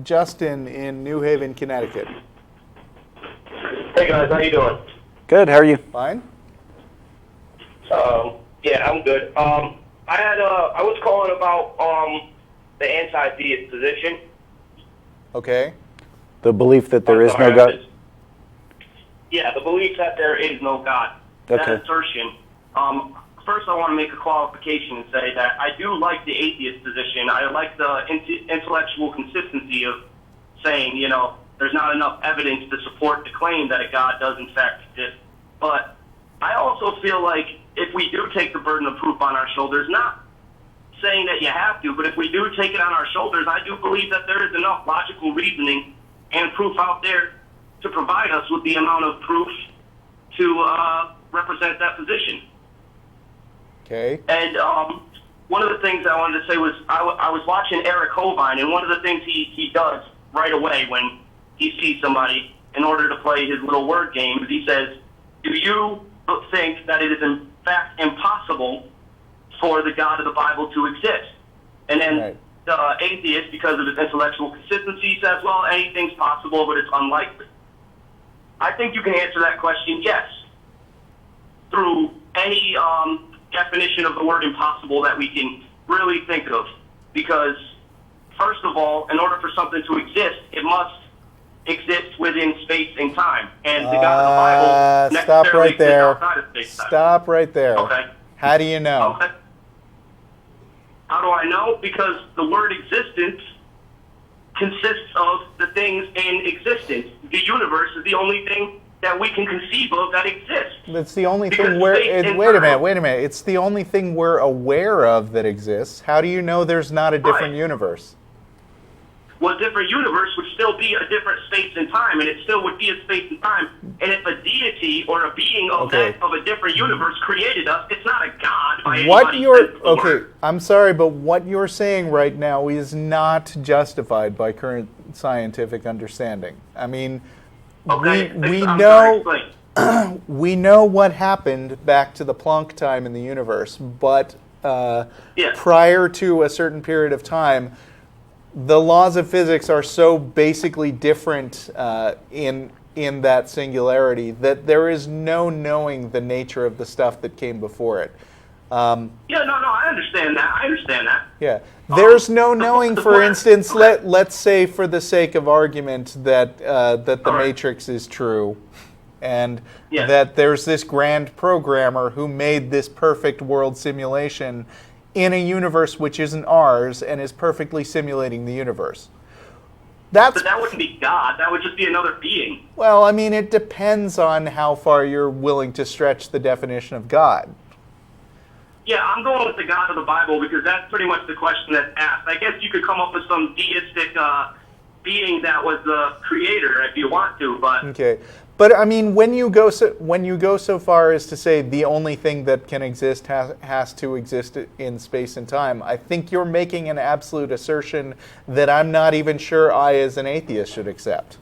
Justin in New Haven, Connecticut. Hey guys, how you doing? Good. How are you? Fine. Yeah, I'm good. I was calling about the anti-theist position. Okay. The belief that there is no God. Yeah, the belief that there is no God. Okay. That assertion. First, I want to make a qualification and say that I do like the atheist position. I like the intellectual consistency of saying, there's not enough evidence to support the claim that a God does in fact exist. But I also feel like if we do take the burden of proof on our shoulders, not saying that you have to, but if we do take it on our shoulders, I do believe that there is enough logical reasoning and proof out there to provide us with the amount of proof to represent that position. Okay. And one of the things I wanted to say was I was watching Iacoletti, and one of the things he does right away when he sees somebody in order to play his little word game is he says, do you think that it is in fact impossible for the God of the Bible to exist? And then the atheist, because of his intellectual consistency, says, well, anything's possible, but it's unlikely. I think you can answer that question, yes, through any definition of the word impossible that we can really think of. Because, first of all, in order for something to exist, it must exist within space and time. And the God of the Bible necessarily exists outside of space and time. Stop right there. Okay. How do you know? Okay. How do I know? Because the word existence consists of the things in existence. The universe is the only thing that we can conceive of that exists. It's the only thing wait a minute. It's the only thing we're aware of that exists. How do you know there's not a different universe? Well, a different universe would still be a different space and time, and it still would be a space and time. And if a deity or a being of a different universe created us, it's not a God by anybody's sense of the word. I'm sorry, but what you're saying right now is not justified by current scientific understanding. I mean, we know what happened back to the Planck time in the universe, but prior to a certain period of time, the laws of physics are so basically different in that singularity that there is no knowing the nature of the stuff that came before it. I understand that. Yeah, there's no knowing. For instance, let's say, for the sake of argument, that the Matrix is true, and that there's this grand programmer who made this perfect world simulation in a universe which isn't ours and is perfectly simulating the universe. But that wouldn't be God. That would just be another being. Well, I mean, it depends on how far you're willing to stretch the definition of God. Yeah, I'm going with the God of the Bible because that's pretty much the question that's asked. I guess you could come up with some deistic being that was the creator if you want to, but... Okay. But I mean, when you go so far as to say the only thing that can exist has to exist in space and time, I think you're making an absolute assertion that I'm not even sure I, as an atheist, should accept.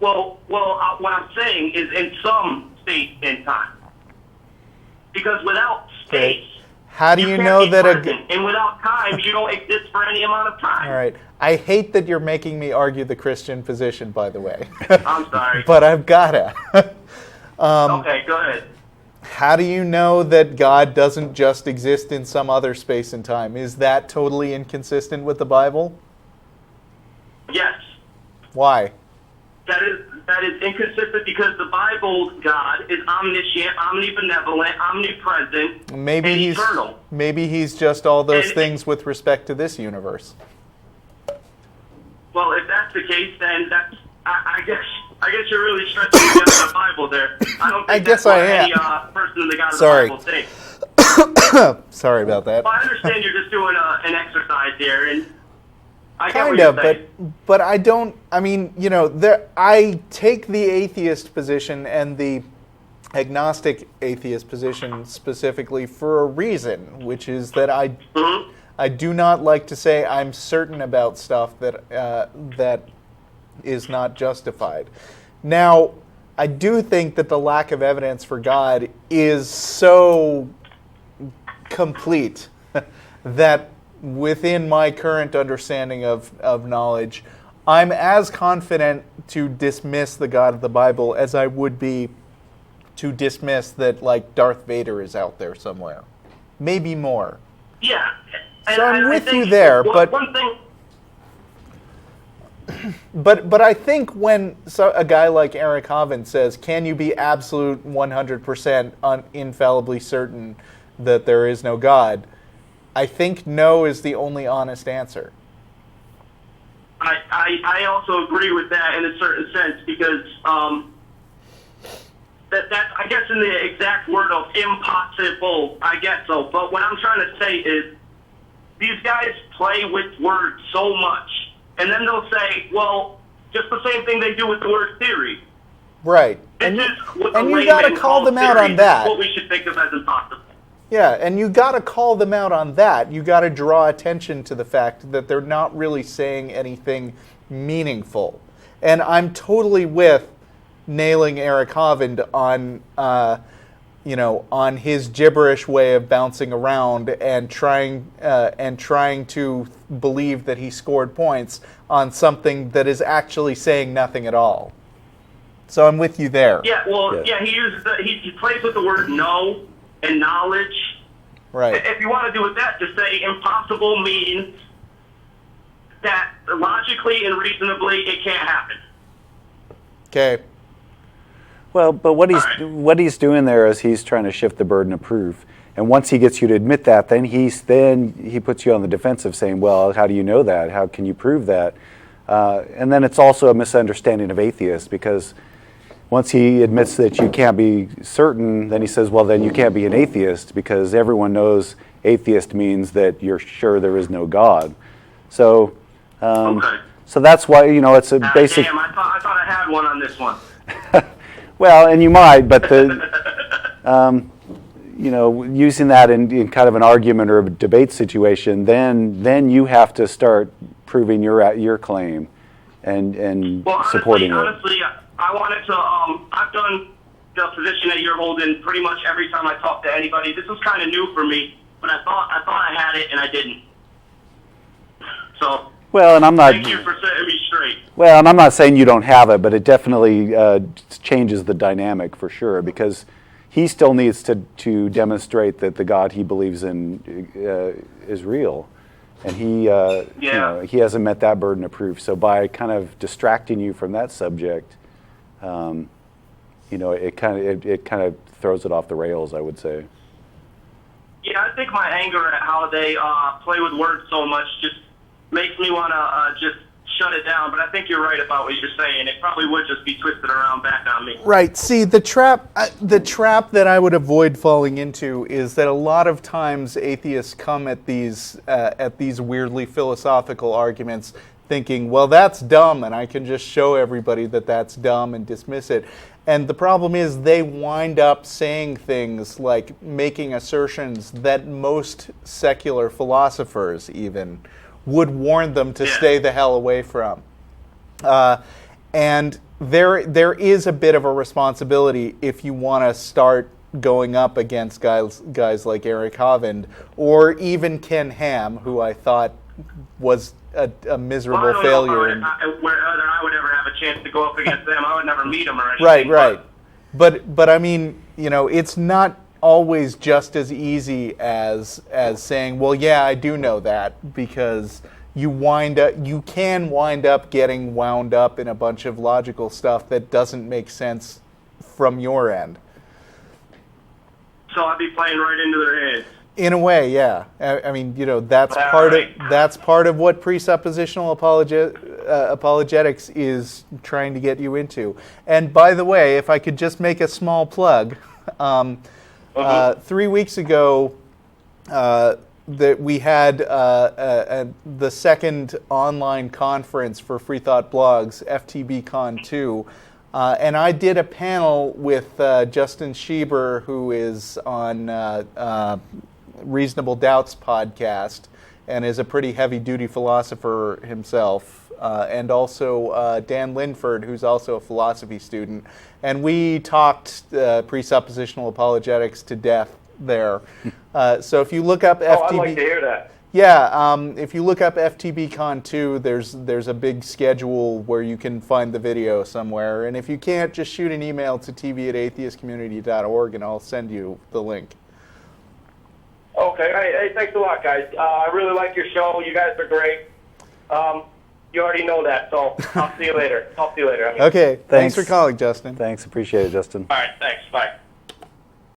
Well, what I'm saying is in some space and time, because without space, how do you know that and without time, you don't exist for any amount of time. All right. I hate that you're making me argue the Christian position, by the way. I'm sorry. But I've gotta. Okay, go ahead. How do you know that God doesn't just exist in some other space and time? Is that totally inconsistent with the Bible? Yes. Why? That is inconsistent because the Bible's God is omniscient, omnibenevolent, omnipresent, and eternal. Maybe he's just all those things with respect to this universe. Well, if that's the case, then I guess you're really stretching against the Bible there. I don't think that's what any person in the God of the Bible thinks. Sorry about that. Well, I understand you're just doing an exercise here, and I get kind what of, you're saying. but I don't. I mean, I take the atheist position and the agnostic atheist position specifically for a reason, which is that I do not like to say I'm certain about stuff that is not justified. Now, I do think that the lack of evidence for God is so complete that within my current understanding of knowledge, I'm as confident to dismiss the God of the Bible as I would be to dismiss that, like, Darth Vader is out there somewhere. Maybe more. Yeah. So I'm with you there, but one thing. But I think when a guy like Eric Hovind says, "Can you be absolute 100% infallibly certain that there is no God?" I think no is the only honest answer. I also agree with that in a certain sense because that I guess in the exact word of impossible, I guess so. But what I'm trying to say is these guys play with words so much, and then they'll say, well, just the same thing they do with the word theory. Right. And you got to call them out on that. What we should think of as impossible. Yeah, and you got to call them out on that. You got to draw attention to the fact that they're not really saying anything meaningful. And I'm totally with nailing Eric Hovind on, on his gibberish way of bouncing around and trying to believe that he scored points on something that is actually saying nothing at all. So I'm with you there. Yeah, well, yeah, he plays with the word no and knowledge. Right. If you want to do with that, just say impossible means that logically and reasonably it can't happen. Okay. Well, but what he's doing there is he's trying to shift the burden of proof. And once he gets you to admit that, then he puts you on the defensive, saying, "Well, how do you know that? How can you prove that?" And then it's also a misunderstanding of atheists, because once he admits that you can't be certain, then he says, "Well, then you can't be an atheist, because everyone knows atheist means that you're sure there is no God." So, Okay. So that's why it's a basic. Damn, I thought I had one on this one. Well, and you might, but using that in kind of an argument or a debate situation, then you have to start proving your claim and supporting it. Honestly, I wanted to. I've done the position that you're holding pretty much every time I talk to anybody. This was kind of new for me, but I thought I had it and I didn't. So. Well, and I'm not. Thank you for setting me straight. Well, and I'm not saying you don't have it, but it definitely changes the dynamic for sure, because he still needs to demonstrate that the God he believes in is real, and he hasn't met that burden of proof. So by kind of distracting you from that subject, it kind of throws it off the rails, I would say. Yeah, I think my anger at how they play with words so much just makes me want to just shut it down. But I think you're right about what you're saying. It probably would just be twisted around back on me. Right. See, the trap that I would avoid falling into is that a lot of times atheists come at these weirdly philosophical arguments thinking, well, that's dumb, and I can just show everybody that that's dumb and dismiss it. And the problem is they wind up saying things like making assertions that most secular philosophers even would warn them to stay the hell away from. And there is a bit of a responsibility if you want to start going up against guys like Eric Hovind or even Ken Ham, who I thought was a miserable failure. Whether I would ever have a chance to go up against them. I would never meet them or anything. Right. But I mean, it's not always just as easy as saying, well, yeah, I do know that, because you can wind up getting wound up in a bunch of logical stuff that doesn't make sense from your end. So I'd be playing right into their heads. In a way, yeah. I mean, that's part of what presuppositional apologetics is trying to get you into. And by the way, if I could just make a small plug, 3 weeks ago, that we had the second online conference for Free Thought Blogs, FTBCon 2, and I did a panel with Justin Schieber, who is on Reasonable Doubts podcast and is a pretty heavy-duty philosopher himself, and also Dan Linford, who's also a philosophy student. And we talked presuppositional apologetics to death there. So if you look up FTB... I'd like to hear that. Yeah, if you look up FTBCon 2, there's a big schedule where you can find the video somewhere. And if you can't, just shoot an email to tv@atheistcommunity.org and I'll send you the link. Okay. Hey, thanks a lot, guys. I really like your show. You guys are great. You already know that, so I'll see you later. Talk to you later. Okay, thanks for calling, Justin. Thanks, appreciate it, Justin. All right, thanks. Bye.